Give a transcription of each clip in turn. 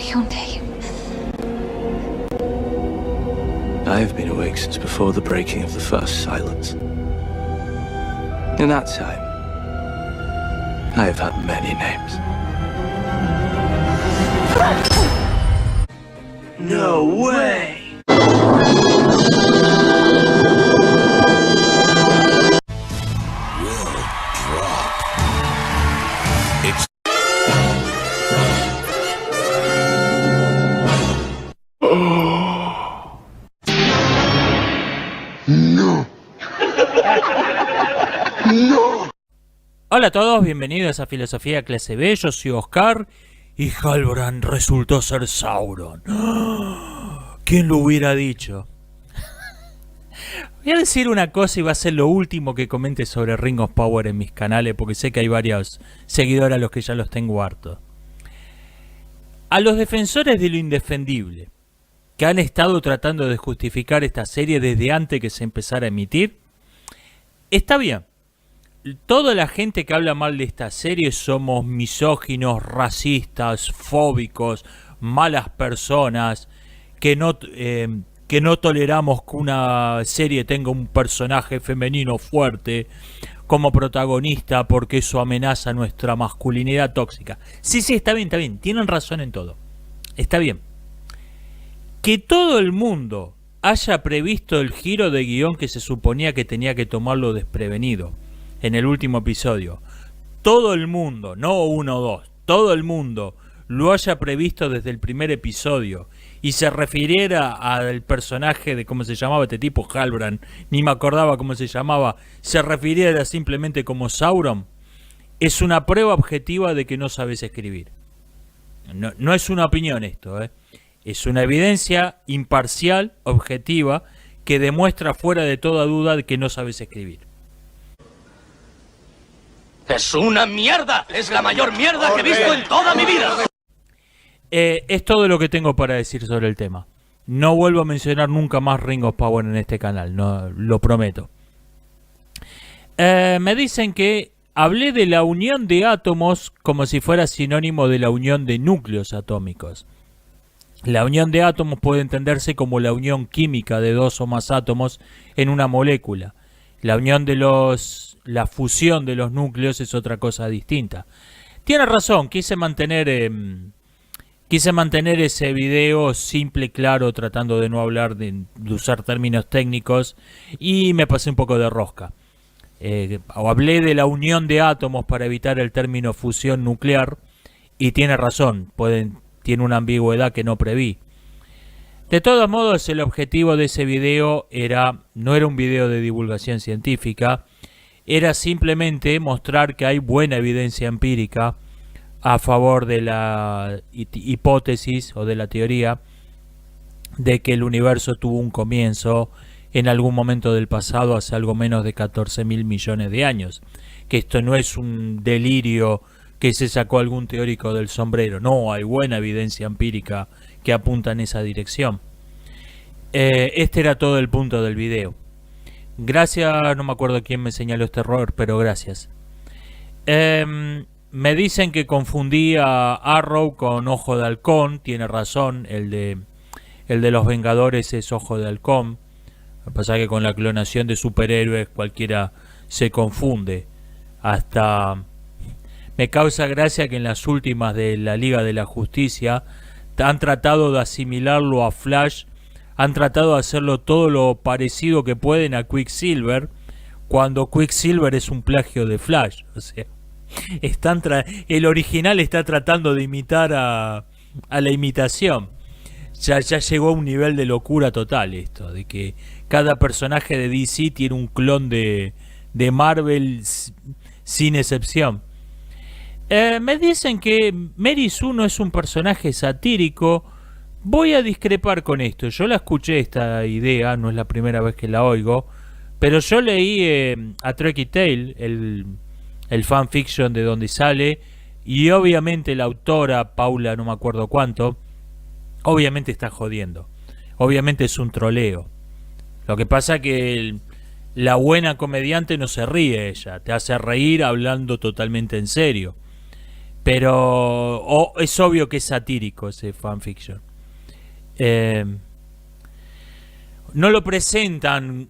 Hyundai. I have been awake since before the breaking of the first silence. In that time, I have had many names. No way! Hola a todos, bienvenidos a Filosofía Clase B, yo soy Oscar y Halbrand resultó ser Sauron. ¿Quién lo hubiera dicho? Voy a decir una cosa y va a ser lo último que comente sobre Ring of Power en mis canales porque sé que hay varios seguidores a los que ya los tengo hartos. A los defensores de lo indefendible, que han estado tratando de justificar esta serie desde antes que se empezara a emitir, está bien. Toda la gente que habla mal de esta serie somos misóginos, racistas, fóbicos, malas personas, que no toleramos que una serie tenga un personaje femenino fuerte como protagonista porque eso amenaza nuestra masculinidad tóxica. Sí, está bien, tienen razón en todo. Está bien. Que todo el mundo haya previsto el giro de guión que se suponía que tenía que tomarlo desprevenido en el último episodio, todo el mundo, no uno o dos, todo el mundo lo haya previsto desde el primer episodio y se refiriera al personaje de cómo se llamaba este tipo, Halbrand, ni me acordaba cómo se llamaba, se refiriera simplemente como Sauron, es una prueba objetiva de que no sabes escribir. No es una opinión esto, es una evidencia imparcial, objetiva, que demuestra fuera de toda duda de que no sabes escribir. ¡Es una mierda! ¡Es la mayor mierda que he visto en toda mi vida! Es todo lo que tengo para decir sobre el tema. No vuelvo a mencionar nunca más Ring of Power en este canal, no, lo prometo. Me dicen que hablé de la unión de átomos como si fuera sinónimo de la unión de núcleos atómicos. La unión de átomos puede entenderse como la unión química de dos o más átomos en una molécula. La fusión de los núcleos es otra cosa distinta. Tiene razón, quise mantener ese video simple, claro, tratando de no hablar de usar términos técnicos y me pasé un poco de rosca. Hablé de la unión de átomos para evitar el término fusión nuclear y tiene razón, tiene una ambigüedad que no preví. De todos modos, el objetivo de ese video no era un video de divulgación científica, era simplemente mostrar que hay buena evidencia empírica a favor de la hipótesis o de la teoría de que el universo tuvo un comienzo en algún momento del pasado hace algo menos de 14.000 millones de años. Que esto no es un delirio que se sacó algún teórico del sombrero, no, hay buena evidencia empírica que apunta en esa dirección. Este era todo el punto del video. Gracias, no me acuerdo quién me señaló este error, pero gracias. Me dicen que confundí a Arrow con Ojo de Halcón, tiene razón, el de los Vengadores es Ojo de Halcón. Lo que pasa es que con la clonación de superhéroes cualquiera se confunde. Hasta me causa gracia que en las últimas de la Liga de la Justicia han tratado de asimilarlo a Flash, han tratado de hacerlo todo lo parecido que pueden a Quicksilver, cuando Quicksilver es un plagio de Flash. O sea, el original está tratando de imitar a la imitación. Ya llegó a un nivel de locura total esto, de que cada personaje de DC tiene un clon de Marvel sin excepción. Me dicen que Mary Sue no es un personaje satírico. Voy a discrepar con esto. Yo la escuché esta idea, no es la primera vez que la oigo, pero yo leí a Trekkie Tale, el fanfiction de donde sale, y obviamente la autora, Paula no me acuerdo cuánto, obviamente está jodiendo. Obviamente es un troleo. Lo que pasa que la buena comediante no se ríe ella, te hace reír hablando totalmente en serio. Pero es obvio que es satírico ese fanfiction. No lo presentan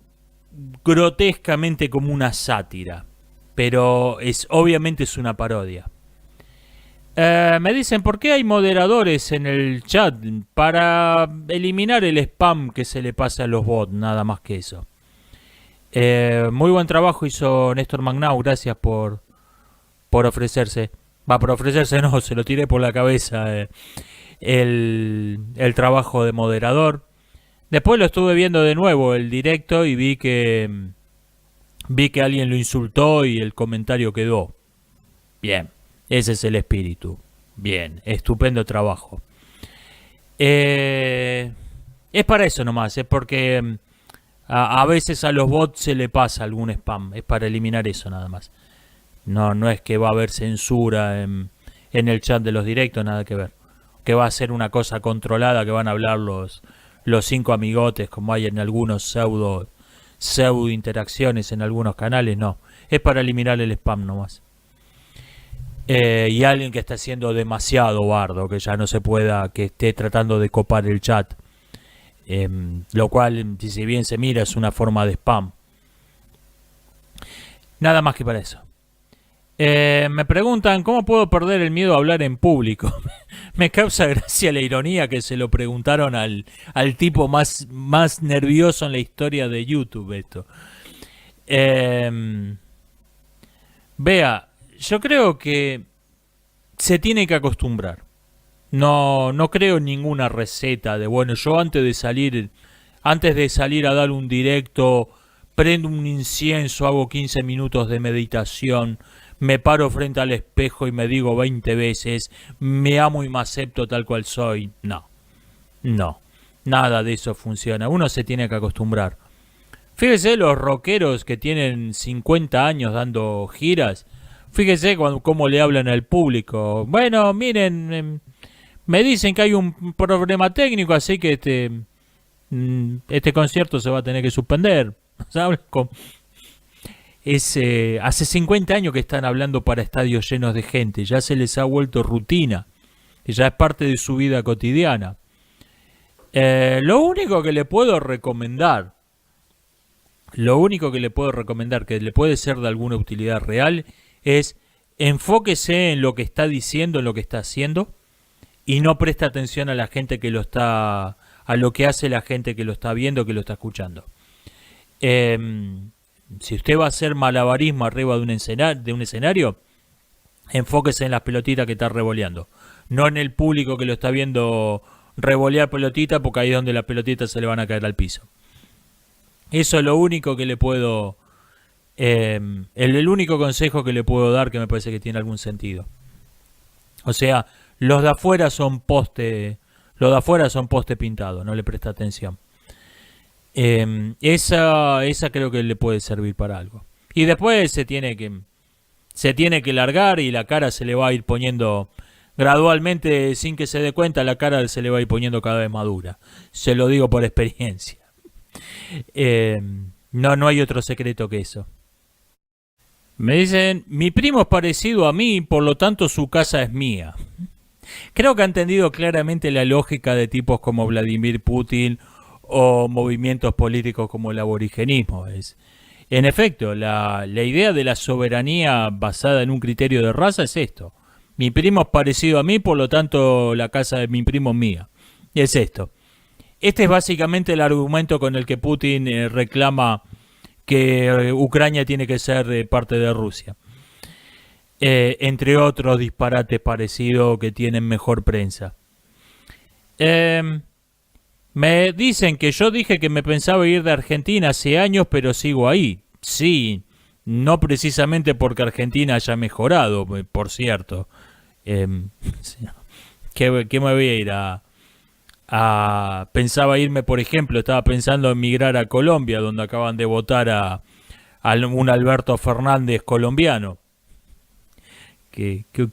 grotescamente como una sátira, pero obviamente es una parodia. Me dicen, ¿por qué hay moderadores en el chat? Para eliminar el spam que se le pasa a los bots, nada más que eso. Muy buen trabajo hizo Néstor Magnau, gracias por ofrecerse. Por ofrecerse no, se lo tiré por la cabeza el trabajo de moderador. Después lo estuve viendo de nuevo el directo y vi que alguien lo insultó y el comentario quedó. Bien, ese es el espíritu. Bien, estupendo trabajo. Es para eso nomás, es porque a veces a los bots se le pasa algún spam, es para eliminar eso nada más. No es que va a haber censura en el chat de los directos, nada que ver. Que va a ser una cosa controlada, que van a hablar los 5 amigotes como hay en algunos pseudo interacciones en algunos canales, no. Es para eliminar el spam nomás. Y alguien que está siendo demasiado bardo, que ya no se pueda, que esté tratando de copar el chat. Lo cual, si bien se mira, es una forma de spam. Nada más que para eso. Me preguntan, ¿cómo puedo perder el miedo a hablar en público? Me causa gracia la ironía que se lo preguntaron al tipo más nervioso en la historia de YouTube esto. Vea, yo creo que se tiene que acostumbrar. No creo en ninguna receta de, bueno, yo antes de salir a dar un directo, prendo un incienso, hago 15 minutos de meditación, me paro frente al espejo y me digo 20 veces, me amo y me acepto tal cual soy. No, nada de eso funciona. Uno se tiene que acostumbrar. Fíjese los rockeros que tienen 50 años dando giras. Fíjese cómo le hablan al público. Bueno, miren, me dicen que hay un problema técnico, así que este concierto se va a tener que suspender. Hace 50 años que están hablando para estadios llenos de gente. Ya se les ha vuelto rutina. Ya es parte de su vida cotidiana. Lo único que le puedo recomendar, que le puede ser de alguna utilidad real, es enfóquese en lo que está diciendo, en lo que está haciendo, y no preste atención a la gente que a lo que hace la gente que lo está viendo, que lo está escuchando. Si usted va a hacer malabarismo arriba de un escenario, enfóquese en las pelotitas que está revoleando, no en el público que lo está viendo revolear pelotita, porque ahí es donde las pelotitas se le van a caer al piso. Eso es lo único que le puedo... el único consejo que le puedo dar, que me parece que tiene algún sentido. O sea, los de afuera son poste pintado, no le presta atención. Esa creo que le puede servir para algo. Y después se tiene que largar y la cara se le va a ir poniendo gradualmente, sin que se dé cuenta, la cara se le va a ir poniendo cada vez más dura. Se lo digo por experiencia. No hay otro secreto que eso. Me dicen, mi primo es parecido a mí, por lo tanto su casa es mía. Creo que ha entendido claramente la lógica de tipos como Vladimir Putin o movimientos políticos como el aborigenismo. En efecto, la idea de la soberanía basada en un criterio de raza es esto. Mi primo es parecido a mí, por lo tanto la casa de mi primo es mía. Y es esto. Este es básicamente el argumento con el que Putin reclama que Ucrania tiene que ser parte de Rusia. Entre otros disparates parecidos que tienen mejor prensa. Me dicen que yo dije que me pensaba ir de Argentina hace años, pero sigo ahí. Sí, no precisamente porque Argentina haya mejorado, por cierto. ¿Qué me voy a ir pensaba irme, por ejemplo, estaba pensando en migrar a Colombia, donde acaban de votar a un Alberto Fernández colombiano.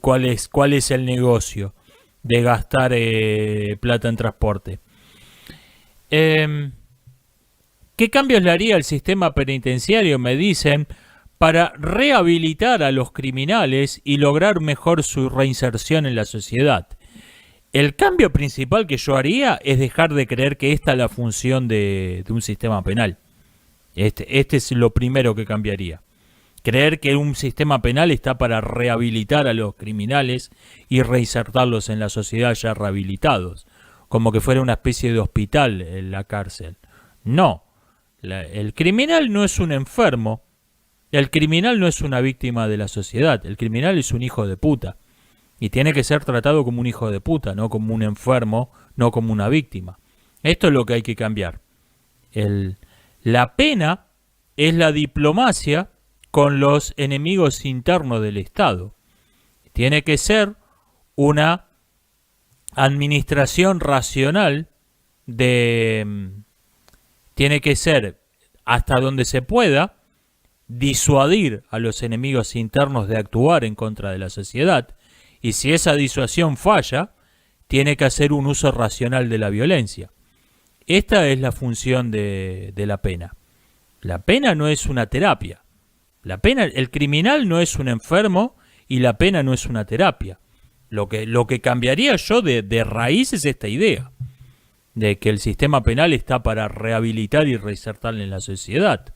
¿Cuál es el negocio de gastar plata en transporte? ¿Qué cambios le haría al sistema penitenciario? Me dicen, para rehabilitar a los criminales y lograr mejor su reinserción en la sociedad. El cambio principal que yo haría es dejar de creer que esta es la función de un sistema penal. Este es lo primero que cambiaría. Creer que un sistema penal está para rehabilitar a los criminales y reinsertarlos en la sociedad ya rehabilitados, como que fuera una especie de hospital en la cárcel. No, el criminal no es un enfermo, el criminal no es una víctima de la sociedad, el criminal es un hijo de puta. Y tiene que ser tratado como un hijo de puta, no como un enfermo, no como una víctima. Esto es lo que hay que cambiar. La pena es la diplomacia con los enemigos internos del Estado. Tiene que ser una administración racional tiene que ser, hasta donde se pueda, disuadir a los enemigos internos de actuar en contra de la sociedad, y si esa disuasión falla, tiene que hacer un uso racional de la violencia. Esta es la función de la pena. La pena no es una terapia. El criminal no es un enfermo y la pena no es una terapia. Lo que cambiaría yo de raíz es esta idea, de que el sistema penal está para rehabilitar y reinsertar en la sociedad.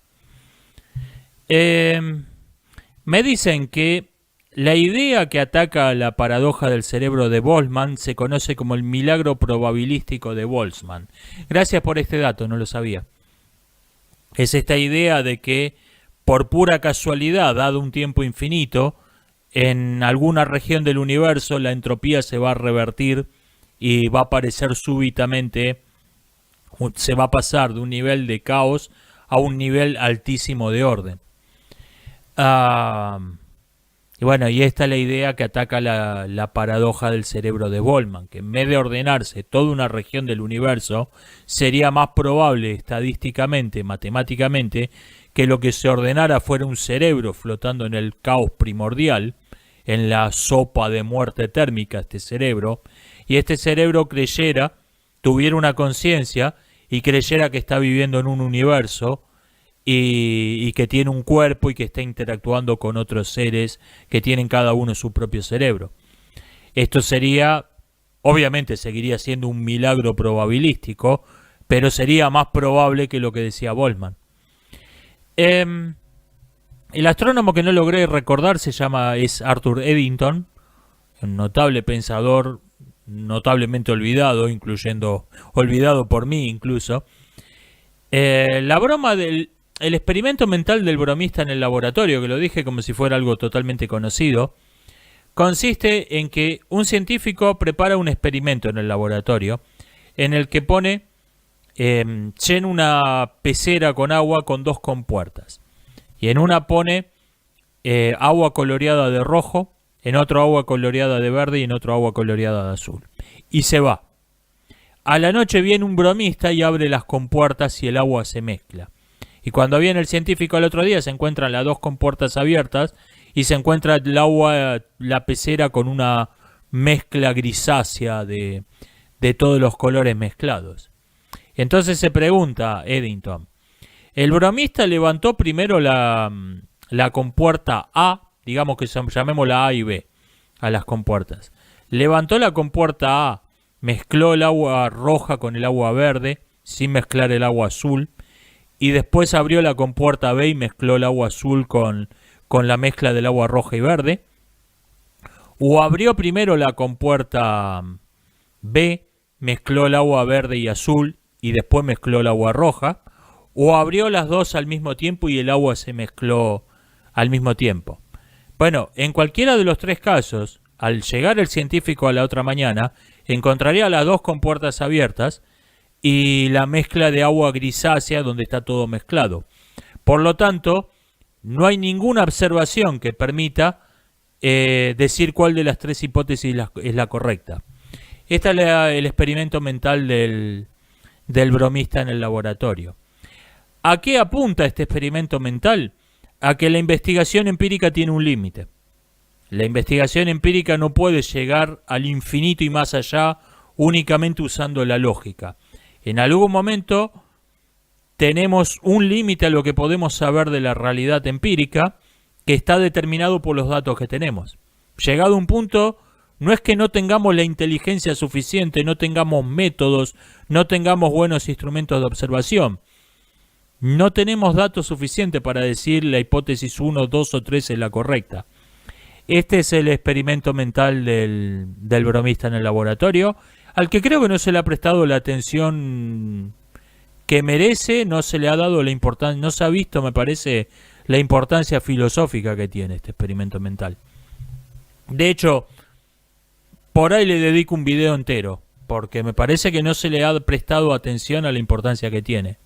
Me dicen que la idea que ataca a la paradoja del cerebro de Boltzmann se conoce como el milagro probabilístico de Boltzmann. Gracias por este dato, no lo sabía. Es esta idea de que por pura casualidad, dado un tiempo infinito, en alguna región del universo la entropía se va a revertir y va a aparecer súbitamente, se va a pasar de un nivel de caos a un nivel altísimo de orden. Y bueno, y esta es la idea que ataca la paradoja del cerebro de Boltzmann, que en vez de ordenarse toda una región del universo, sería más probable estadísticamente, matemáticamente, que lo que se ordenara fuera un cerebro flotando en el caos primordial, en la sopa de muerte térmica este cerebro, y este cerebro tuviera una conciencia y creyera que está viviendo en un universo y que tiene un cuerpo y que está interactuando con otros seres que tienen cada uno su propio cerebro. Esto sería, obviamente seguiría siendo un milagro probabilístico, pero sería más probable que lo que decía Boltzmann. El astrónomo que no logré recordar es Arthur Eddington, un notable pensador, notablemente olvidado, olvidado por mí incluso. La broma el experimento mental del bromista en el laboratorio, que lo dije como si fuera algo totalmente conocido, consiste en que un científico prepara un experimento en el laboratorio en el que llena una pecera con agua con dos compuertas. Y en una pone agua coloreada de rojo, en otro agua coloreada de verde y en otro agua coloreada de azul. Y se va. A la noche viene un bromista y abre las compuertas y el agua se mezcla. Y cuando viene el científico al otro día se encuentran las dos compuertas abiertas y se encuentra el agua, la pecera con una mezcla grisácea de todos los colores mezclados. Entonces se pregunta Eddington, el bromista levantó primero la compuerta A, digamos que llamémosla A y B, a las compuertas. Levantó la compuerta A, mezcló el agua roja con el agua verde, sin mezclar el agua azul, y después abrió la compuerta B y mezcló el agua azul con la mezcla del agua roja y verde. O abrió primero la compuerta B, mezcló el agua verde y azul, y después mezcló el agua roja. O abrió las dos al mismo tiempo y el agua se mezcló al mismo tiempo. Bueno, en cualquiera de los tres casos, al llegar el científico a la otra mañana, encontraría las dos compuertas abiertas y la mezcla de agua grisácea donde está todo mezclado. Por lo tanto, no hay ninguna observación que permita decir cuál de las tres hipótesis es la correcta. Este es el experimento mental del bromista en el laboratorio. ¿A qué apunta este experimento mental? A que la investigación empírica tiene un límite. La investigación empírica no puede llegar al infinito y más allá únicamente usando la lógica. En algún momento tenemos un límite a lo que podemos saber de la realidad empírica que está determinado por los datos que tenemos. Llegado a un punto, no es que no tengamos la inteligencia suficiente, no tengamos métodos, no tengamos buenos instrumentos de observación. No tenemos datos suficientes para decir la hipótesis 1, 2 o 3 es la correcta. Este es el experimento mental del bromista en el laboratorio, al que creo que no se le ha prestado la atención que merece, no se le ha dado la importancia, no se ha visto, me parece, la importancia filosófica que tiene este experimento mental. De hecho, por ahí le dedico un video entero, porque me parece que no se le ha prestado atención a la importancia que tiene.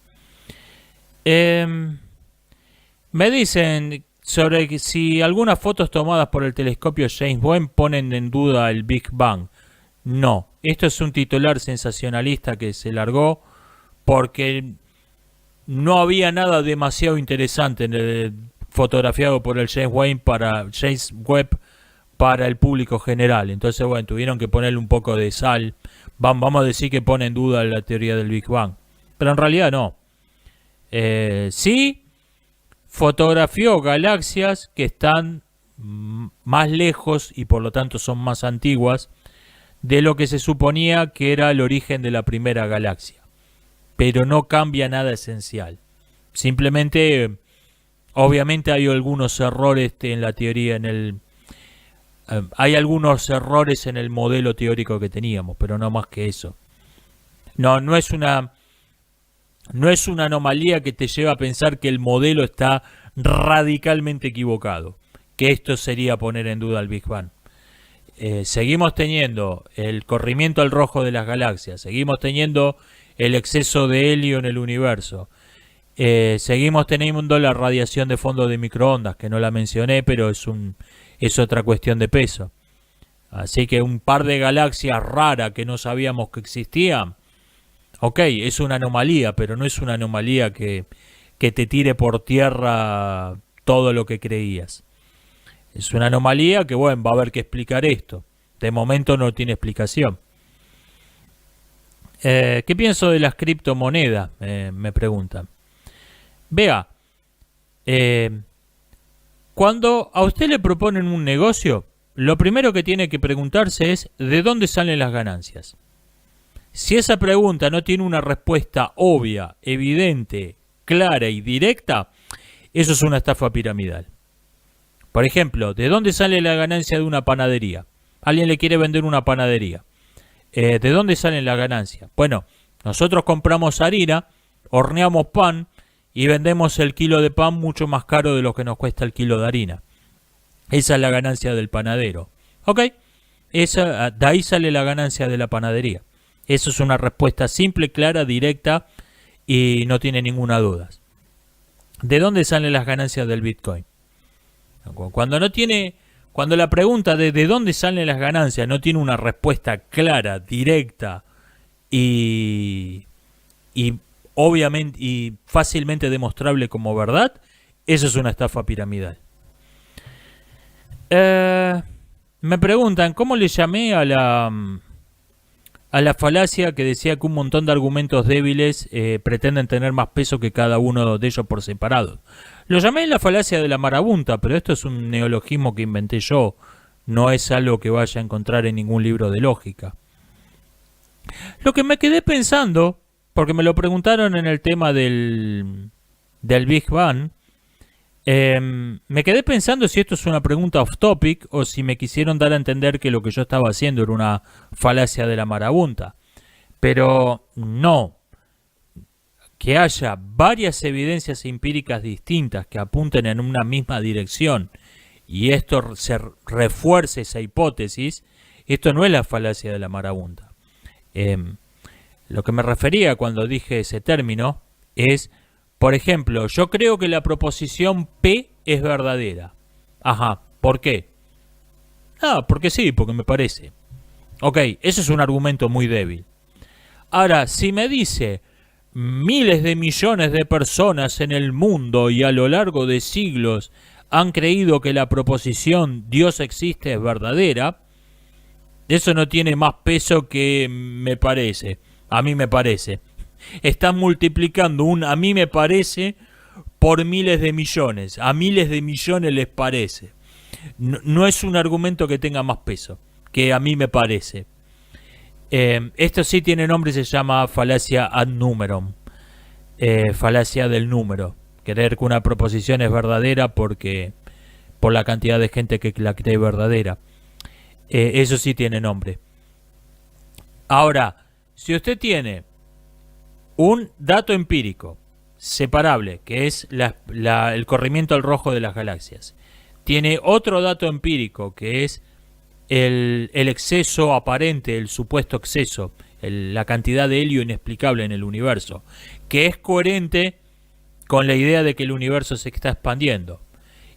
Me dicen sobre si algunas fotos tomadas por el telescopio James Webb ponen en duda el Big Bang. No, esto es un titular sensacionalista que se largó porque no había nada demasiado interesante en el fotografiado por el James Webb para el público general. Entonces, bueno, tuvieron que ponerle un poco de sal. Vamos a decir que pone en duda la teoría del Big Bang. Pero en realidad no. Sí, fotografió galaxias que están más lejos y por lo tanto son más antiguas de lo que se suponía que era el origen de la primera galaxia. Pero no cambia nada esencial. Simplemente, obviamente hay algunos errores en la teoría, hay algunos errores en el modelo teórico que teníamos, pero no más que eso. No es una anomalía que te lleva a pensar que el modelo está radicalmente equivocado, que esto sería poner en duda el Big Bang. Seguimos teniendo el corrimiento al rojo de las galaxias, seguimos teniendo el exceso de helio en el universo, seguimos teniendo la radiación de fondo de microondas, que no la mencioné, pero es otra cuestión de peso. Así que un par de galaxias raras que no sabíamos que existían, ok, es una anomalía, pero no es una anomalía que te tire por tierra todo lo que creías. Es una anomalía que, bueno, va a haber que explicar esto. De momento no tiene explicación. ¿Qué pienso de las criptomonedas? Me preguntan. Vea, cuando a usted le proponen un negocio, lo primero que tiene que preguntarse es ¿de dónde salen las ganancias? Si esa pregunta no tiene una respuesta obvia, evidente, clara y directa, eso es una estafa piramidal. Por ejemplo, ¿de dónde sale la ganancia de una panadería? Alguien le quiere vender una panadería. ¿De dónde salen las ganancias? Bueno, nosotros compramos harina, horneamos pan y vendemos el kilo de pan mucho más caro de lo que nos cuesta el kilo de harina. Esa es la ganancia del panadero. ¿Ok? De ahí sale la ganancia de la panadería. Eso es una respuesta simple, clara, directa y no tiene ninguna duda. ¿De dónde salen las ganancias del Bitcoin? Cuando la pregunta de dónde salen las ganancias no tiene una respuesta clara, directa y obviamente y fácilmente demostrable como verdad, eso es una estafa piramidal. Me preguntan cómo le llamé a la falacia que decía que un montón de argumentos débiles pretenden tener más peso que cada uno de ellos por separado. Lo llamé la falacia de la marabunta, pero esto es un neologismo que inventé yo. No es algo que vaya a encontrar en ningún libro de lógica. Lo que me quedé pensando, porque me lo preguntaron en el tema del Big Bang, me quedé pensando si esto es una pregunta off topic o si me quisieron dar a entender que lo que yo estaba haciendo era una falacia de la marabunta. Pero no. Que haya varias evidencias empíricas distintas que apunten en una misma dirección y esto se refuerce esa hipótesis, esto no es la falacia de la marabunta. Lo que me refería cuando dije ese término es, por ejemplo, yo creo que la proposición P es verdadera. Ajá, ¿por qué? Porque sí, porque me parece. Ok, eso es un argumento muy débil. Ahora, si me dice miles de millones de personas en el mundo y a lo largo de siglos han creído que la proposición Dios existe es verdadera, eso no tiene más peso que me parece. A mí me parece. Están multiplicando un a mí me parece por miles de millones. A miles de millones les parece. No es un argumento que tenga más peso, que a mí me parece. Esto sí tiene nombre, se llama falacia ad numerum, falacia del número. Creer que una proposición es verdadera porque por la cantidad de gente que la cree verdadera. Eso sí tiene nombre. Ahora, si usted tiene un dato empírico separable, que es el corrimiento al rojo de las galaxias, tiene otro dato empírico, que es el exceso aparente, el supuesto exceso, la cantidad de helio inexplicable en el universo, que es coherente con la idea de que el universo se está expandiendo,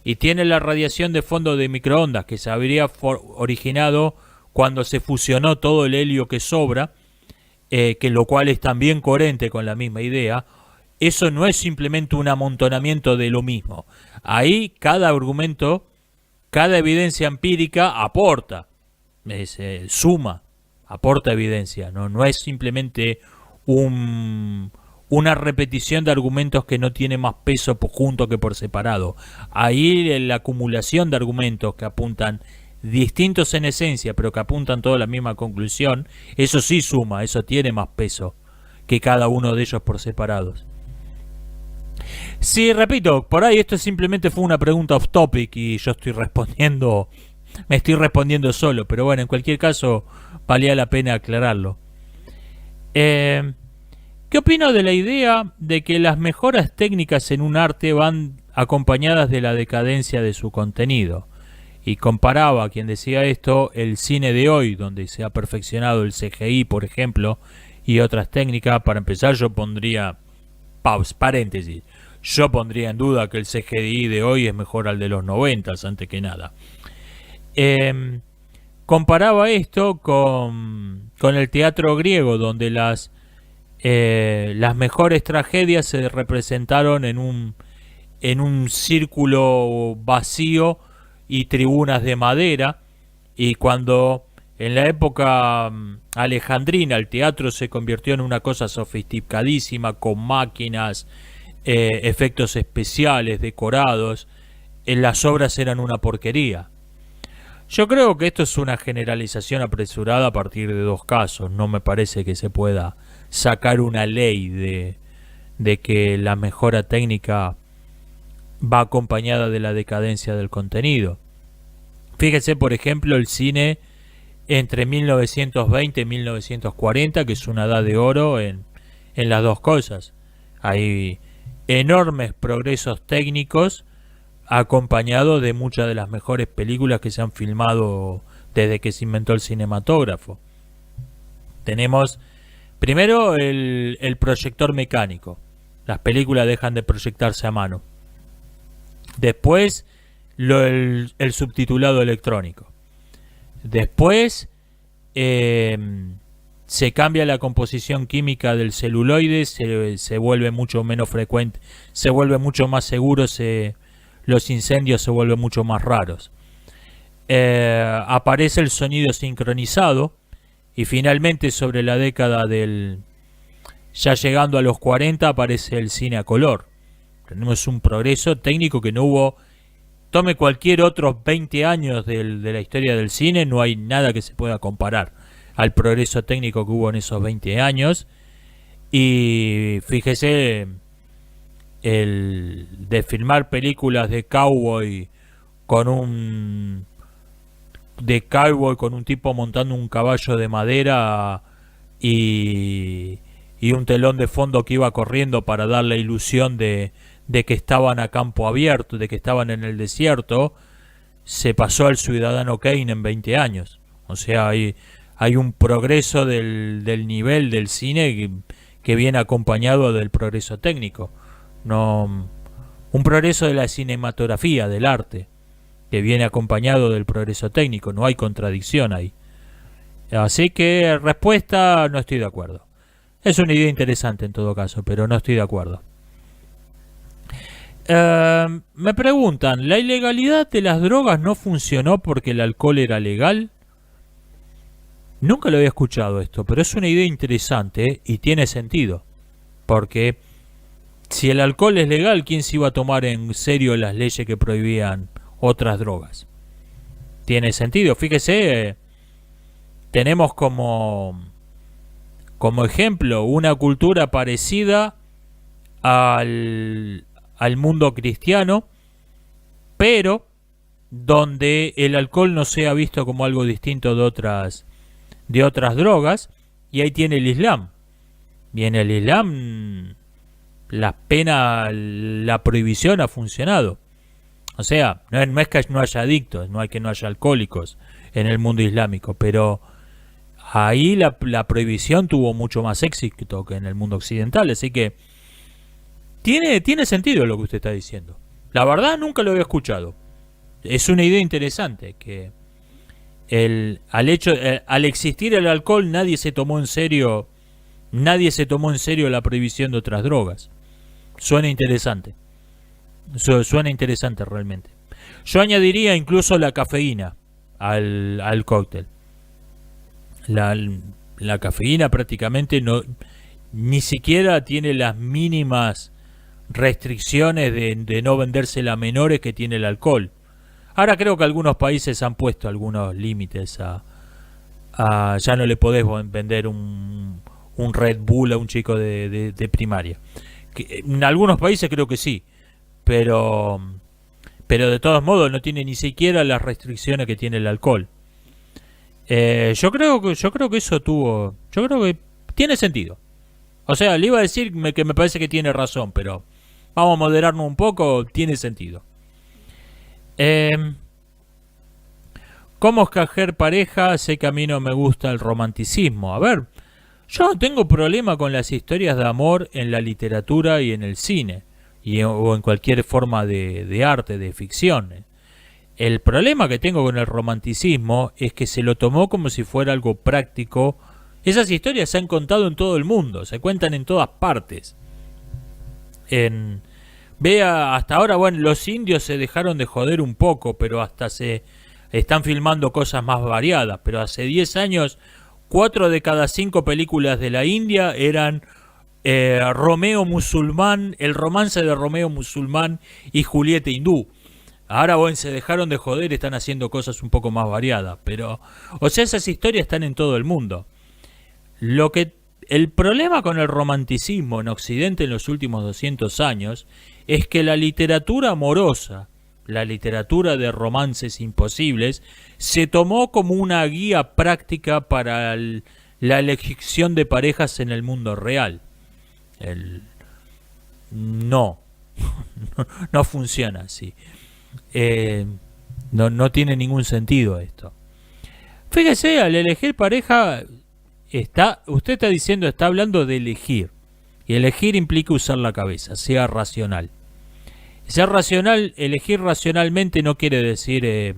y tiene la radiación de fondo de microondas, que se habría originado cuando se fusionó todo el helio que sobra, que lo cual es también coherente con la misma idea. Eso no es simplemente un amontonamiento de lo mismo. Ahí cada argumento, cada evidencia empírica aporta, suma, aporta evidencia. No es simplemente una repetición de argumentos que no tiene más peso por junto que por separado. Ahí la acumulación de argumentos que apuntan distintos en esencia, pero que apuntan todos a la misma conclusión, eso sí suma, eso tiene más peso que cada uno de ellos por separados. Sí, repito, por ahí esto simplemente fue una pregunta off topic y yo me estoy respondiendo solo, pero bueno, en cualquier caso valía la pena aclararlo. ¿Qué opino de la idea de que las mejoras técnicas en un arte van acompañadas de la decadencia de su contenido? Y comparaba a quien decía esto el cine de hoy, donde se ha perfeccionado el CGI, por ejemplo, y otras técnicas. Para empezar, yo pondría paréntesis, yo pondría en duda que el CGI de hoy es mejor al de los 90, antes que nada. Comparaba esto con el teatro griego, donde las mejores tragedias se representaron en un círculo vacío y tribunas de madera, y cuando en la época alejandrina el teatro se convirtió en una cosa sofisticadísima, con máquinas, efectos especiales, decorados, las obras eran una porquería. Yo creo que esto es una generalización apresurada a partir de dos casos. No me parece que se pueda sacar una ley de que la mejora técnica va acompañada de la decadencia del contenido. Fíjese, por ejemplo, el cine entre 1920 y 1940, que es una edad de oro en las dos cosas. Hay enormes progresos técnicos acompañado de muchas de las mejores películas que se han filmado desde que se inventó el cinematógrafo. Tenemos primero el proyector mecánico. Las películas dejan de proyectarse a mano. Después el subtitulado electrónico. Después se cambia la composición química del celuloide, se vuelve mucho menos frecuente, se vuelve mucho más seguro, los incendios se vuelven mucho más raros. Aparece el sonido sincronizado, y finalmente sobre la década ya llegando a los 40 aparece el cine a color. Tenemos un progreso técnico que no hubo. Tome cualquier otros 20 años de la historia del cine, no hay nada que se pueda comparar al progreso técnico que hubo en esos 20 años. Y fíjese, de filmar películas de cowboy con un tipo montando un caballo de madera y un telón de fondo que iba corriendo para dar la ilusión de que estaban a campo abierto, de que estaban en el desierto, se pasó al Ciudadano Kane en 20 años. O sea, hay un progreso del nivel del cine que viene acompañado del progreso técnico. Un progreso de la cinematografía, del arte, que viene acompañado del progreso técnico. No hay contradicción ahí. Así que, respuesta, no estoy de acuerdo. Es una idea interesante en todo caso, pero no estoy de acuerdo. Me preguntan, ¿la ilegalidad de las drogas no funcionó porque el alcohol era legal? Nunca lo había escuchado esto, pero es una idea interesante y tiene sentido. Porque Si el alcohol es legal, ¿quién se iba a tomar en serio las leyes que prohibían otras drogas? Tiene sentido. Fíjese, tenemos como ejemplo una cultura parecida al mundo cristiano, pero donde el alcohol no sea visto como algo distinto de otras drogas, y ahí tiene el Islam. Y en el Islam la pena, la prohibición ha funcionado. O sea, no es que no haya adictos, no hay que no haya alcohólicos en el mundo islámico, pero ahí la prohibición tuvo mucho más éxito que en el mundo occidental, así que tiene sentido lo que usted está diciendo. La verdad nunca lo había escuchado. Es una idea interesante que al existir el alcohol nadie se tomó en serio la prohibición de otras drogas. Suena interesante. Suena interesante realmente. Yo añadiría incluso la cafeína al cóctel. La cafeína prácticamente ni siquiera tiene las mínimas restricciones de no vendérsela a menores que tiene el alcohol. Ahora creo que algunos países han puesto algunos límites ya no le podés vender un Red Bull a un chico de primaria. En algunos países creo que sí, pero de todos modos no tiene ni siquiera las restricciones que tiene el alcohol. Yo creo que tiene sentido. O sea, le iba a decir que me parece que tiene razón, pero vamos a moderarnos un poco, tiene sentido. ¿Cómo escoger pareja? Sé que a mí no me gusta el romanticismo. A ver, yo no tengo problema con las historias de amor en la literatura y en el cine, o en cualquier forma de arte, de ficción. El problema que tengo con el romanticismo es que se lo tomó como si fuera algo práctico. Esas historias se han contado en todo el mundo, se cuentan en todas partes. Vea, hasta ahora, bueno, los indios se dejaron de joder un poco, pero hasta se están filmando cosas más variadas. Pero hace 10 años, 4 de cada 5 películas de la India eran Romeo musulmán, el romance de Romeo musulmán y Julieta hindú. Ahora, bueno, se dejaron de joder, están haciendo cosas un poco más variadas. Pero, o sea, esas historias están en todo el mundo. El problema con el romanticismo en Occidente en los últimos 200 años es que la literatura amorosa, la literatura de romances imposibles, se tomó como una guía práctica para la elección de parejas en el mundo real. No funciona así. No tiene ningún sentido esto. Fíjese, al elegir pareja, usted está diciendo, está hablando de elegir. Y elegir implica usar la cabeza, sea racional. Ser racional, elegir racionalmente no quiere decir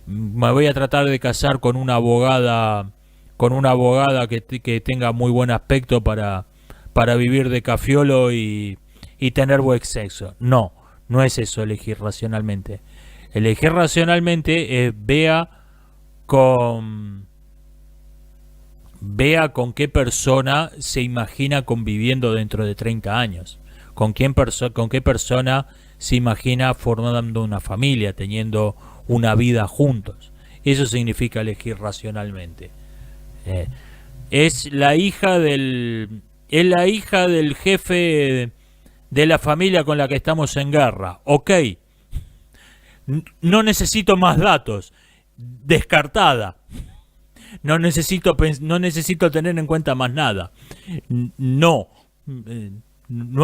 me voy a tratar de casar con una abogada que tenga muy buen aspecto para vivir de cafiolo y tener buen sexo. No es eso elegir racionalmente. Elegir racionalmente es vea con qué persona se imagina conviviendo dentro de 30 años. Con qué persona se imagina formando una familia, teniendo una vida juntos. Eso significa elegir racionalmente. Es la hija del jefe de la familia con la que estamos en guerra. Ok. No necesito más datos. Descartada. No necesito tener en cuenta más nada. No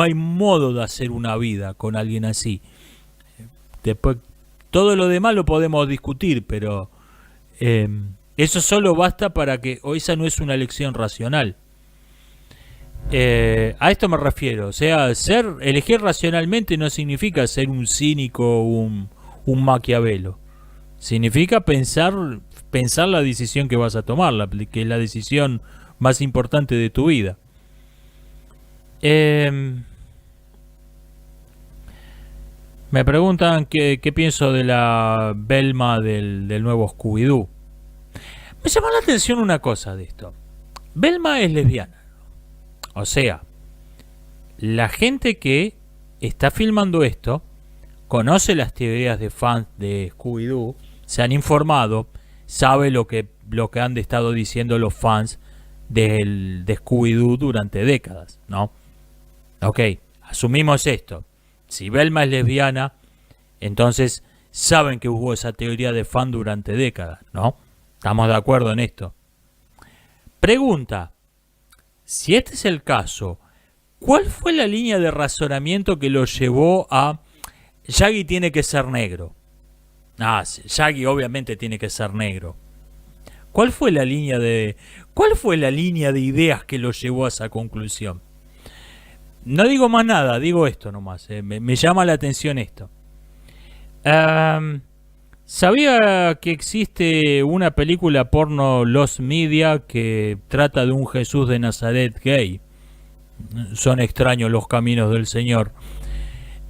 hay modo de hacer una vida con alguien así. Después, todo lo demás lo podemos discutir, pero eso solo basta para que esa no es una elección racional. A esto me refiero. O sea, elegir racionalmente no significa ser un cínico o un Maquiavelo. Significa pensar la decisión que vas a tomar, que es la decisión más importante de tu vida. Me preguntan qué pienso de la Velma del nuevo Scooby-Doo. Me llamó la atención una cosa de esto. Velma es lesbiana. O sea, la gente que está filmando esto conoce las teorías de fans de Scooby-Doo, se han informado, sabe lo que han estado diciendo los fans de Scooby-Doo durante décadas, ¿no? Ok, asumimos esto. Si Velma es lesbiana, entonces saben que hubo esa teoría de fan durante décadas, ¿no? Estamos de acuerdo en esto. Pregunta, si este es el caso, ¿cuál fue la línea de razonamiento que lo llevó a Shaggy tiene que ser negro? Shaggy obviamente tiene que ser negro. ¿Cuál fue la línea de ideas que lo llevó a esa conclusión? No digo más nada, digo esto nomás. Me llama la atención esto. ¿Sabía que existe una película porno Lost Media que trata de un Jesús de Nazaret gay? Son extraños los caminos del Señor.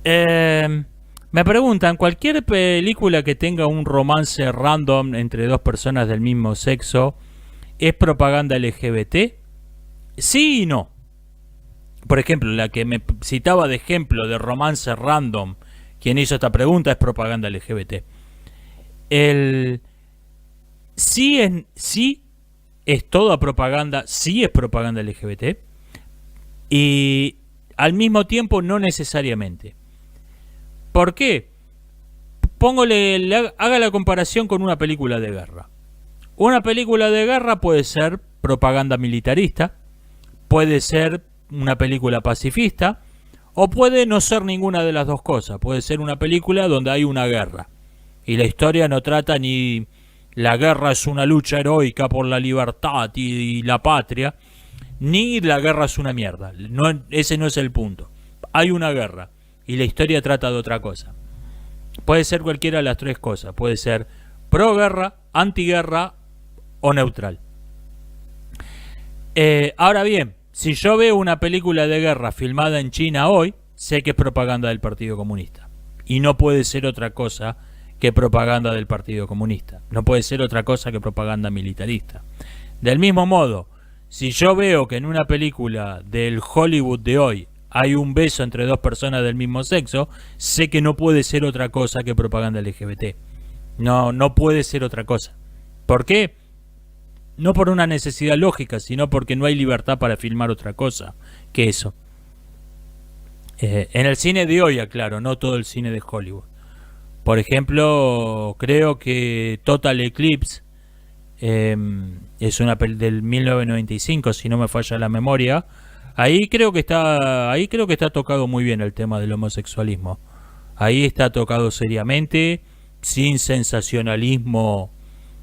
Me preguntan, ¿cualquier película que tenga un romance random entre dos personas del mismo sexo es propaganda LGBT? Sí y no. Por ejemplo, la que me citaba de ejemplo de romance random, quien hizo esta pregunta, es propaganda LGBT. Sí es toda propaganda, sí es propaganda LGBT. Y al mismo tiempo no necesariamente. ¿Por qué? Haga la comparación con una película de guerra. Una película de guerra puede ser propaganda militarista, puede ser una película pacifista, o puede no ser ninguna de las dos cosas. Puede ser una película donde hay una guerra y la historia no trata ni la guerra es una lucha heroica por la libertad y la patria, ni la guerra es una mierda. Ese no es el punto. Hay una guerra y la historia trata de otra cosa. Puede ser cualquiera de las tres cosas. Puede ser pro guerra, antiguerra o neutral. Ahora bien, si yo veo una película de guerra filmada en China hoy, sé que es propaganda del Partido Comunista. Y no puede ser otra cosa que propaganda del Partido Comunista. No puede ser otra cosa que propaganda militarista. Del mismo modo, si yo veo que en una película del Hollywood de hoy hay un beso entre dos personas del mismo sexo, sé que no puede ser otra cosa que propaganda LGBT. No puede ser otra cosa. ¿Por qué? No por una necesidad lógica, sino porque no hay libertad para filmar otra cosa que eso. En el cine de hoy, aclaro, no todo el cine de Hollywood. Por ejemplo, creo que Total Eclipse es una del 1995, si no me falla la memoria. Ahí creo que está tocado muy bien el tema del homosexualismo. Ahí está tocado seriamente, sin sensacionalismo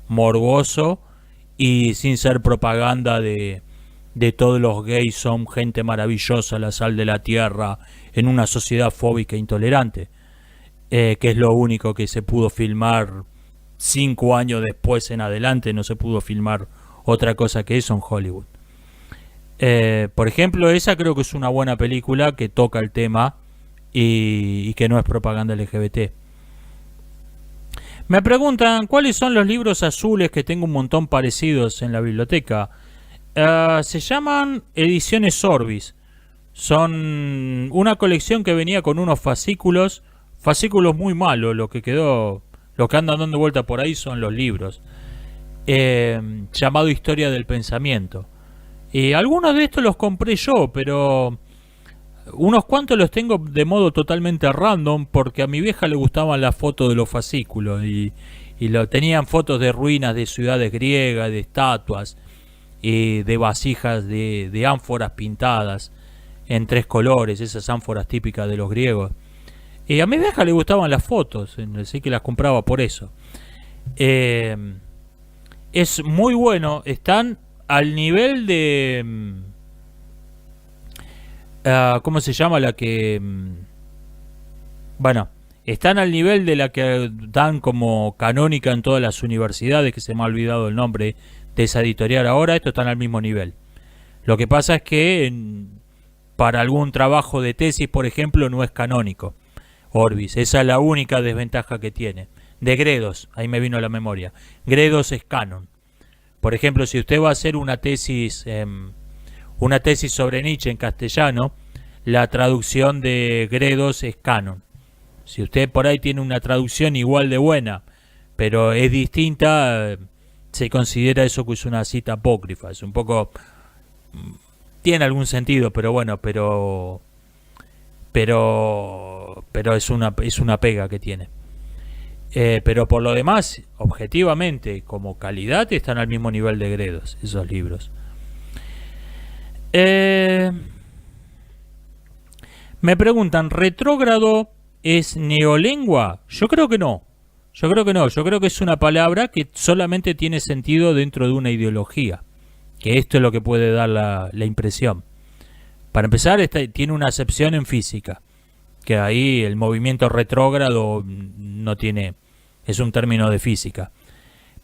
morboso y sin ser propaganda de todos los gays son gente maravillosa, la sal de la tierra, en una sociedad fóbica e intolerante, que es lo único que se pudo filmar 5 años después en adelante. No se pudo filmar otra cosa que eso en Hollywood. Por ejemplo, esa creo que es una buena película que toca el tema y que no es propaganda LGBT. Me preguntan cuáles son los libros azules que tengo un montón parecidos en la biblioteca. Se llaman Ediciones Orbis. Son una colección que venía con unos fascículos muy malos. Lo que andan dando vuelta por ahí son los libros. Llamado Historia del Pensamiento. Algunos de estos los compré yo, pero unos cuantos los tengo de modo totalmente random, porque a mi vieja le gustaban las fotos de los fascículos y tenían fotos de ruinas de ciudades griegas, de estatuas y de vasijas de ánforas pintadas en 3 colores, esas ánforas típicas de los griegos. Y a mi vieja le gustaban las fotos, así que las compraba por eso. Es muy bueno, están al nivel de... ¿cómo se llama la que...? Bueno, están al nivel de la que dan como canónica en todas las universidades, que se me ha olvidado el nombre de esa editorial ahora. Estos están al mismo nivel. Lo que pasa es que para algún trabajo de tesis, por ejemplo, no es canónico Orbis. Esa es la única desventaja que tiene. De Gredos, ahí me vino a la memoria. Gredos es canon. Por ejemplo, si usted va a hacer una tesis sobre Nietzsche en castellano, la traducción de Gredos es canon. Si usted por ahí tiene una traducción igual de buena, pero es distinta, se considera eso que es una cita apócrifa. Es un poco... tiene algún sentido, pero bueno, pero es una pega que tiene. Pero por lo demás, objetivamente, como calidad, están al mismo nivel de Gredos, esos libros. Me preguntan, ¿retrógrado es neolengua? Yo creo que no. Yo creo que es una palabra que solamente tiene sentido dentro de una ideología. Que esto es lo que puede dar la impresión. Para empezar, tiene una acepción en física. Que ahí el movimiento retrógrado no tiene... es un término de física.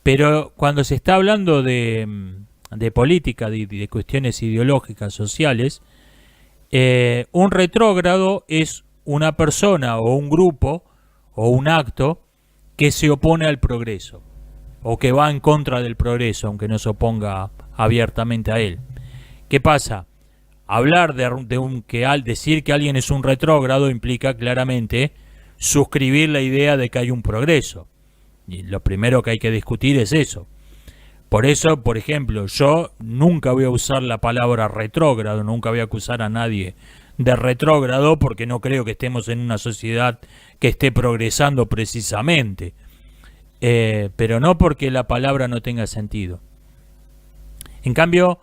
Pero cuando se está hablando de política, de cuestiones ideológicas, sociales, un retrógrado es una persona o un grupo o un acto que se opone al progreso o que va en contra del progreso, aunque no se oponga abiertamente a él. ¿Qué pasa? Hablar decir que alguien es un retrógrado implica claramente suscribir la idea de que hay un progreso. Y lo primero que hay que discutir es eso. Por eso, por ejemplo, yo nunca voy a usar la palabra retrógrado, nunca voy a acusar a nadie de retrógrado porque no creo que estemos en una sociedad que esté progresando precisamente. Pero no porque la palabra no tenga sentido. En cambio,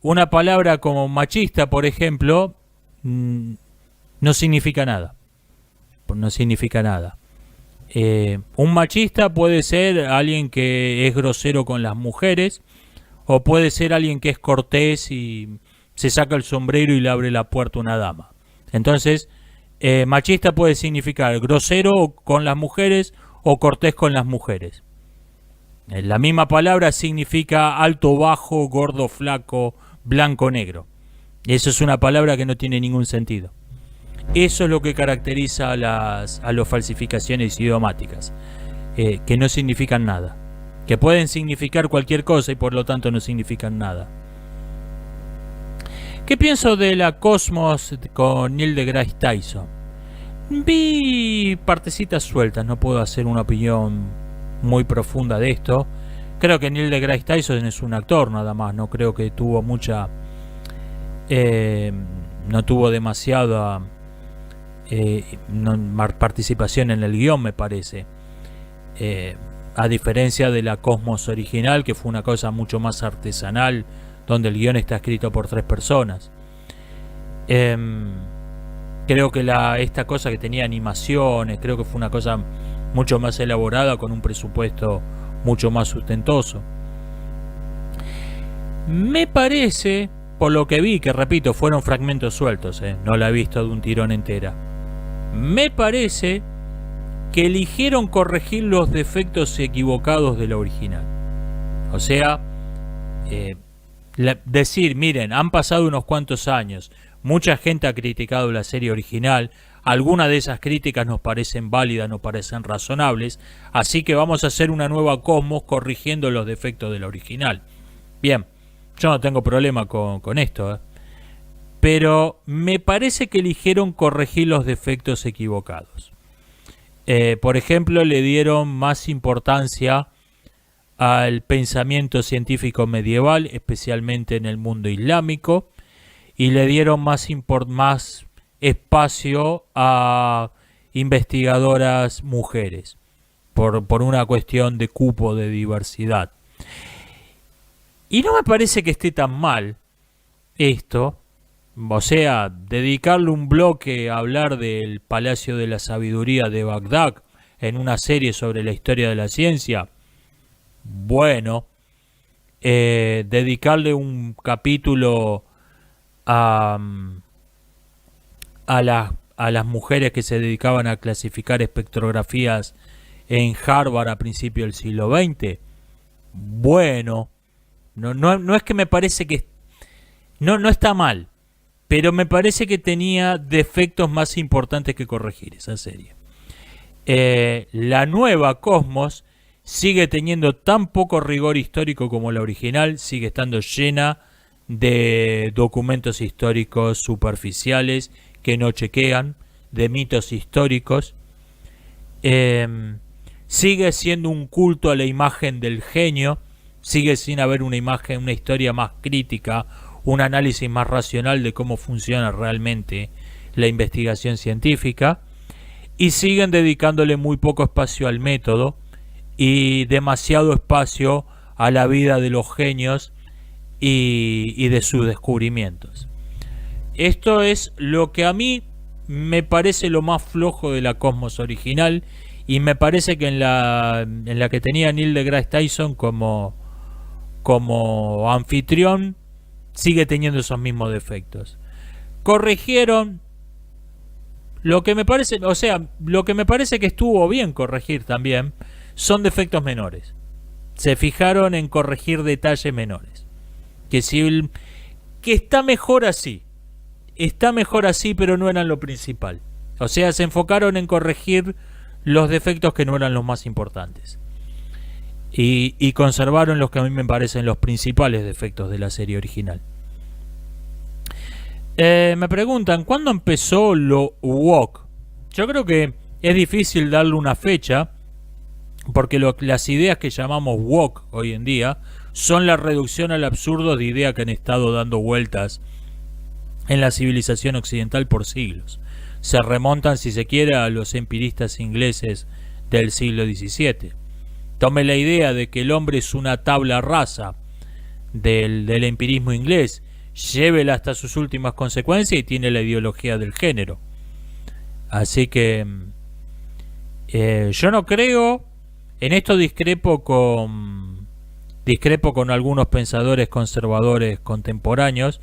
una palabra como machista, por ejemplo, no significa nada. No significa nada. Un machista puede ser alguien que es grosero con las mujeres, o puede ser alguien que es cortés y se saca el sombrero y le abre la puerta a una dama. Entonces, machista puede significar grosero con las mujeres o cortés con las mujeres. La misma palabra significa alto, bajo, gordo, flaco, blanco, negro. Eso es una palabra que no tiene ningún sentido. Eso es lo que caracteriza a las falsificaciones idiomáticas, que no significan nada, que pueden significar cualquier cosa y por lo tanto no significan nada. ¿Qué pienso de la Cosmos con Neil deGrasse Tyson? Vi partecitas sueltas, no puedo hacer una opinión muy profunda de esto. Creo que Neil deGrasse Tyson es un actor nada más, no creo que tuvo mucha... no tuvo demasiada participación en el guión, me parece. A diferencia de la Cosmos original, que fue una cosa mucho más artesanal, donde el guión está escrito por 3 personas. Creo que esta cosa que tenía animaciones, creo que fue una cosa mucho más elaborada, con un presupuesto mucho más sustentoso. Me parece, por lo que vi, que repito, fueron fragmentos sueltos, no la he visto de un tirón entera. Me parece que eligieron corregir los defectos equivocados de la original. O sea, decir, miren, han pasado unos cuantos años, mucha gente ha criticado la serie original, algunas de esas críticas nos parecen válidas, nos parecen razonables, así que vamos a hacer una nueva Cosmos corrigiendo los defectos de la original. Bien, yo no tengo problema con esto, pero me parece que eligieron corregir los defectos equivocados. Por ejemplo, le dieron más importancia al pensamiento científico medieval, especialmente en el mundo islámico, y le dieron más espacio a investigadoras mujeres, por una cuestión de cupo, de diversidad. Y no me parece que esté tan mal esto, o sea, dedicarle un bloque a hablar del Palacio de la Sabiduría de Bagdad en una serie sobre la historia de la ciencia. Bueno, dedicarle un capítulo a las mujeres que se dedicaban a clasificar espectrografías en Harvard a principios del siglo XX. Bueno, no es que me parece que... No está mal, pero me parece que tenía defectos más importantes que corregir esa serie. La nueva Cosmos sigue teniendo tan poco rigor histórico como la original, sigue estando llena de documentos históricos superficiales que no chequean, de mitos históricos. Sigue siendo un culto a la imagen del genio, sigue sin haber una imagen, una historia más crítica, un análisis más racional de cómo funciona realmente la investigación científica, y siguen dedicándole muy poco espacio al método y demasiado espacio a la vida de los genios y de sus descubrimientos. Esto es lo que a mí me parece lo más flojo de la Cosmos original, y me parece que en la que tenía Neil deGrasse Tyson como anfitrión sigue teniendo esos mismos defectos. Corrigieron lo que me parece, o sea, lo que me parece que estuvo bien corregir también son defectos menores. Se fijaron en corregir detalles menores. Que está mejor así. Está mejor así, pero no eran lo principal. O sea, se enfocaron en corregir los defectos que no eran los más importantes. Y conservaron los que a mí me parecen los principales defectos de la serie original. Me preguntan, ¿cuándo empezó lo woke? Yo creo que es difícil darle una fecha, porque las ideas que llamamos woke hoy en día son la reducción al absurdo de ideas que han estado dando vueltas en la civilización occidental por siglos. Se remontan, si se quiere, a los empiristas ingleses del siglo XVII. Tome la idea de que el hombre es una tabla rasa del empirismo inglés, llévela hasta sus últimas consecuencias y tiene la ideología del género. Así que yo no creo, en esto discrepo con algunos pensadores conservadores contemporáneos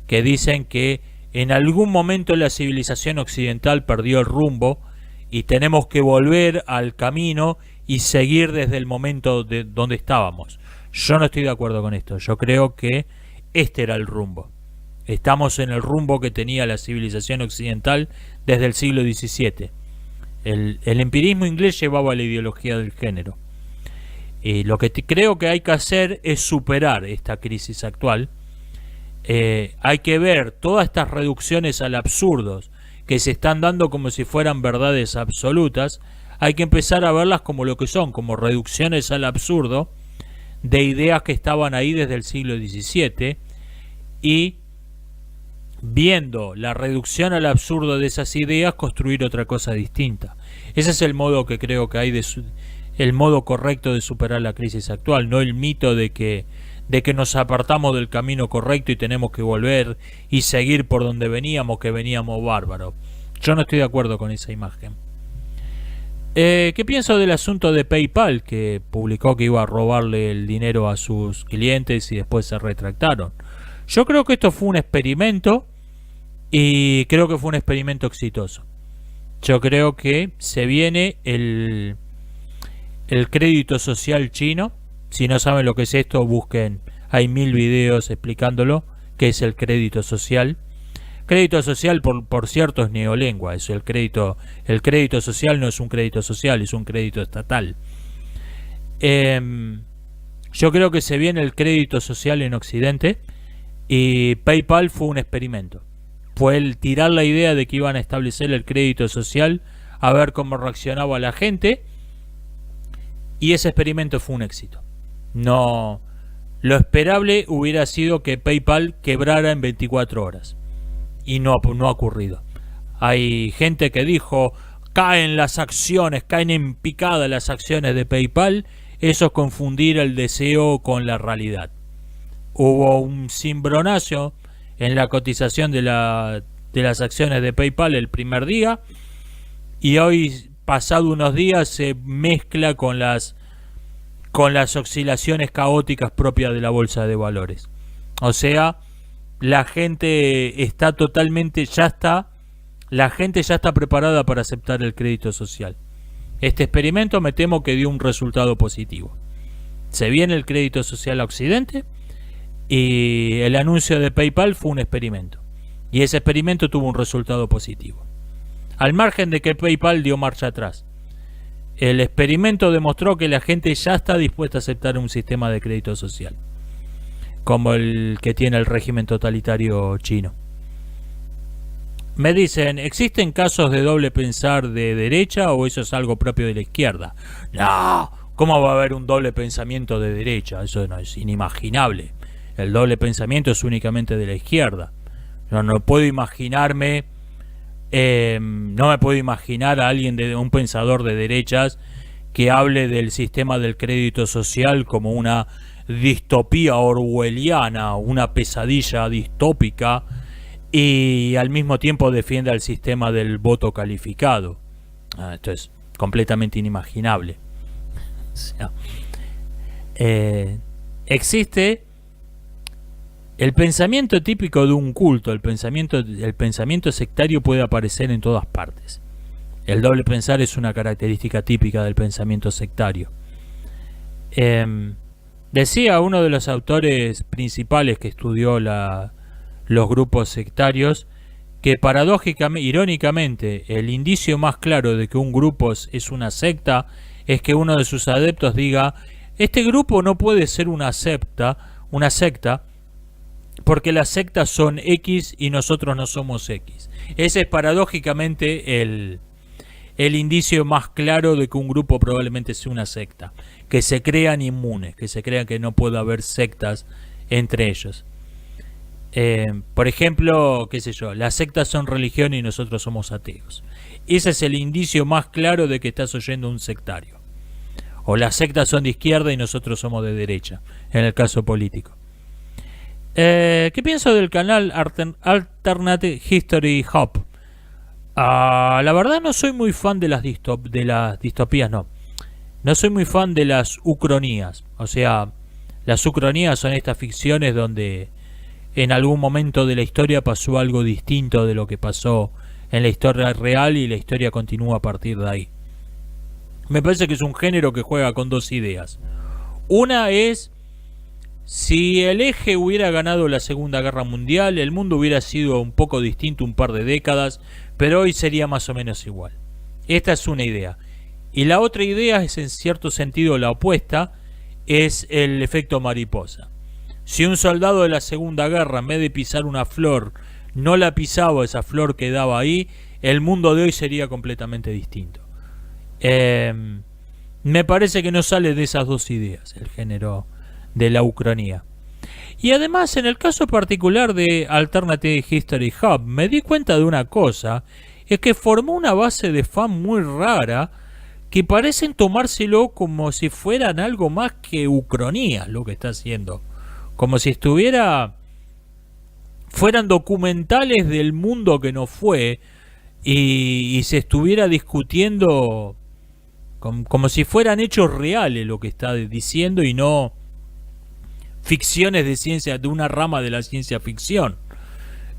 que dicen que en algún momento la civilización occidental perdió el rumbo y tenemos que volver al camino y seguir desde el momento de donde estábamos. Yo no estoy de acuerdo con esto. Yo creo que este era el rumbo. Estamos en el rumbo que tenía la civilización occidental desde el siglo XVII. El empirismo inglés llevaba la ideología del género. Y lo que creo que hay que hacer es superar esta crisis actual. Hay que ver todas estas reducciones al absurdo que se están dando como si fueran verdades absolutas. Hay que empezar a verlas como lo que son, como reducciones al absurdo de ideas que estaban ahí desde el siglo XVII, y viendo la reducción al absurdo de esas ideas, construir otra cosa distinta. Ese es el modo que creo que hay el modo correcto de superar la crisis actual, no el mito de que nos apartamos del camino correcto y tenemos que volver y seguir por donde veníamos, que veníamos bárbaros. Yo no estoy de acuerdo con esa imagen. ¿Qué pienso del asunto de PayPal, que publicó que iba a robarle el dinero a sus clientes y después se retractaron? Yo creo que esto fue un experimento, y creo que fue un experimento exitoso. Yo creo que se viene el crédito social chino. Si no saben lo que es esto, busquen, hay 1000 videos explicándolo, qué es el crédito social. Crédito social, por cierto, es neolengua. Eso, el crédito social no es un crédito social, es un crédito estatal. Yo creo que se viene el crédito social en Occidente, y PayPal fue un experimento. Fue el tirar la idea de que iban a establecer el crédito social, a ver cómo reaccionaba la gente, y ese experimento fue un éxito. No, lo esperable hubiera sido que PayPal quebrara en 24 horas. Y no ha ocurrido. Hay gente que dijo, caen en picada las acciones de PayPal. Eso es confundir el deseo con la realidad. Hubo un cimbronazo en la cotización de las acciones de PayPal el primer día, y hoy, pasado unos días, se mezcla con las oscilaciones caóticas propias de la bolsa de valores. O sea, la gente ya está preparada para aceptar el crédito social. Este experimento me temo que dio un resultado positivo. Se viene el crédito social a Occidente, y el anuncio de PayPal fue un experimento, y ese experimento tuvo un resultado positivo. Al margen de que PayPal dio marcha atrás, el experimento demostró que la gente ya está dispuesta a aceptar un sistema de crédito social. como el que tiene el régimen totalitario chino. Me dicen, ¿existen casos de doble pensar de derecha o eso es algo propio de la izquierda? No, ¿cómo va a haber un doble pensamiento de derecha? Eso no es inimaginable. El doble pensamiento es únicamente de la izquierda. Yo no puedo imaginarme, no me puedo imaginar a alguien, un pensador de derechas, que hable del sistema del crédito social como una distopía orwelliana, una pesadilla distópica, y al mismo tiempo defiende al sistema del voto calificado. Esto es completamente inimaginable. O sea, existe el pensamiento típico de un culto. El pensamiento sectario puede aparecer en todas partes. El doble pensar es una característica típica del pensamiento sectario. Decía uno de los autores principales que estudió los grupos sectarios que paradójicamente, irónicamente, el indicio más claro de que un grupo es una secta es que uno de sus adeptos diga: este grupo no puede ser una secta, porque las sectas son X y nosotros no somos X. Ese es paradójicamente el indicio más claro de que un grupo probablemente sea una secta, que se crean inmunes, que se crean que no puede haber sectas entre ellos. Por ejemplo, qué sé yo, las sectas son religión y nosotros somos ateos. Ese es el indicio más claro de que estás oyendo un sectario. O las sectas son de izquierda y nosotros somos de derecha, en el caso político. ¿Qué pienso del canal Alternative History Hub? La verdad no soy muy fan de las distopías, no. No soy muy fan de las ucronías. O sea, las ucronías son estas ficciones donde en algún momento de la historia pasó algo distinto de lo que pasó en la historia real y la historia continúa a partir de ahí. Me parece que es un género que juega con dos ideas. Una es: si el eje hubiera ganado la Segunda Guerra Mundial, el mundo hubiera sido un poco distinto un par de décadas, pero hoy sería más o menos igual. Esta es una idea. Y la otra idea es en cierto sentido la opuesta, es el efecto mariposa. Si un soldado de la Segunda Guerra, en vez de pisar una flor, no la pisaba, esa flor quedaba ahí, el mundo de hoy sería completamente distinto. Me parece que no sale de esas dos ideas el género de la ucronía. Y además, en el caso particular de Alternative History Hub, me di cuenta de una cosa, es que formó una base de fan muy rara, que parecen tomárselo como si fueran algo más que ucronías lo que está haciendo. Como si fueran documentales del mundo que no fue, y se estuviera discutiendo como si fueran hechos reales lo que está diciendo y no ficciones de ciencia, de una rama de la ciencia ficción.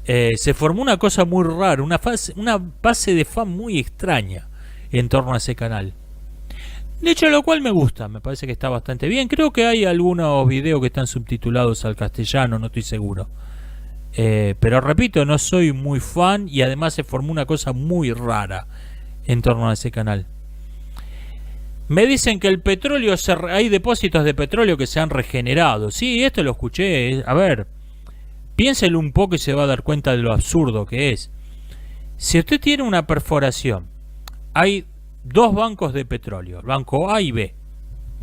Se formó una cosa muy rara, una base de fan muy extraña en torno a ese canal. De hecho, lo cual me gusta, me parece que está bastante bien. Creo que hay algunos videos que están subtitulados al castellano, no estoy seguro. Pero repito, no soy muy fan y además se formó una cosa muy rara en torno a ese canal. Me dicen que el petróleo, hay depósitos de petróleo que se han regenerado. Sí, esto lo escuché. A ver, piénselo un poco y se va a dar cuenta de lo absurdo que es. Si usted tiene una perforación, hay dos bancos de petróleo, el banco A y B,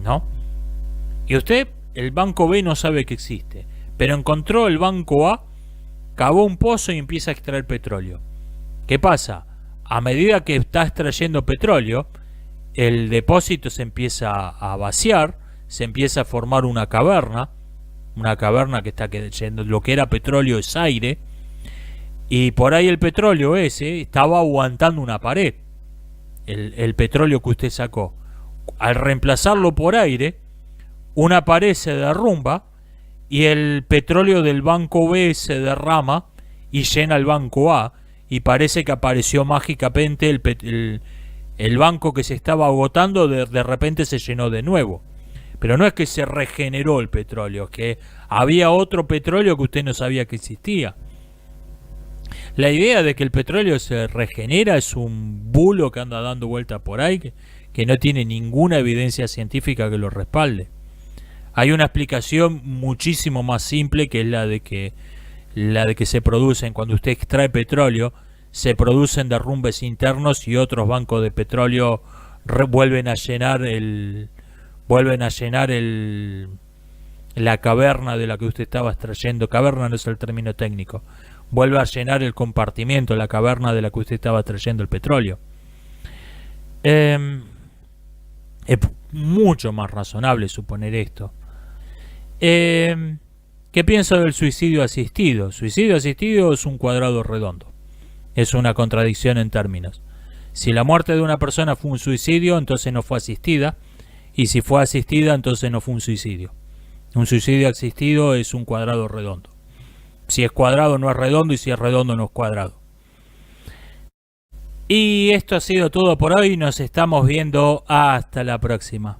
¿no? Y usted, el banco B no sabe que existe, pero encontró el banco A, cavó un pozo y empieza a extraer petróleo. ¿Qué pasa? A medida que está extrayendo petróleo, el depósito se empieza a vaciar, se empieza a formar una caverna que está cayendo, lo que era petróleo es aire, y por ahí el petróleo ese estaba aguantando una pared. El petróleo que usted sacó, al reemplazarlo por aire, una pared se derrumba y el petróleo del banco B se derrama y llena el banco A, y parece que apareció mágicamente el banco que se estaba agotando, de repente se llenó de nuevo. Pero no es que se regeneró el petróleo, es que había otro petróleo que usted no sabía que existía. La idea de que el petróleo se regenera es un bulo que anda dando vuelta por ahí, que no tiene ninguna evidencia científica que lo respalde. Hay una explicación muchísimo más simple, que es la de que se producen cuando usted extrae petróleo, se producen derrumbes internos y otros bancos de petróleo vuelven a llenar la caverna de la que usted estaba extrayendo. Caverna no es el término técnico. Vuelve a llenar el compartimiento, la caverna de la que usted estaba extrayendo el petróleo. Es mucho más razonable suponer esto. ¿Qué pienso del suicidio asistido? Suicidio asistido es un cuadrado redondo. Es una contradicción en términos. Si la muerte de una persona fue un suicidio, entonces no fue asistida. Y si fue asistida, entonces no fue un suicidio. Un suicidio asistido es un cuadrado redondo. Si es cuadrado no es redondo, y si es redondo no es cuadrado. Y esto ha sido todo por hoy. Nos estamos viendo hasta la próxima.